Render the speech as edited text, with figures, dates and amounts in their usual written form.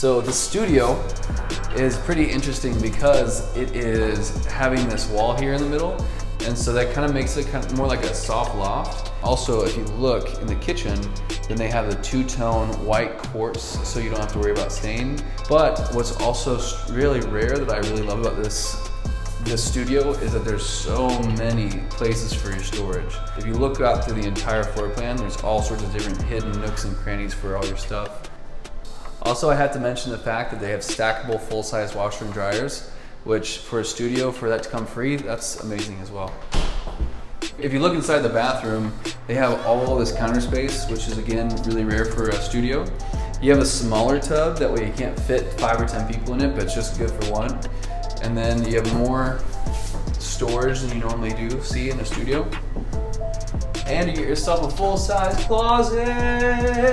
So the studio is pretty interesting because it is having this wall here in the middle, and so that kind of makes it kind of more like a soft loft. Also, if you look in the kitchen, then they have the two-tone white quartz, so you don't have to worry about stain. But what's also really rare that I really love about this studio is that there's so many places for your storage. If you look out through the entire floor plan, there's all sorts of different hidden nooks and crannies for all your stuff. Also, I had to mention the fact that they have stackable full-size washer and dryers, which for a studio, for that to come free, that's amazing as well. If you look inside the bathroom, they have all this counter space, which is again really rare for a studio. You have a smaller tub, that way you can't fit 5 or 10 people in it, but it's just good for one. And then you have more storage than you normally do see in a studio. And you get yourself a full-size closet.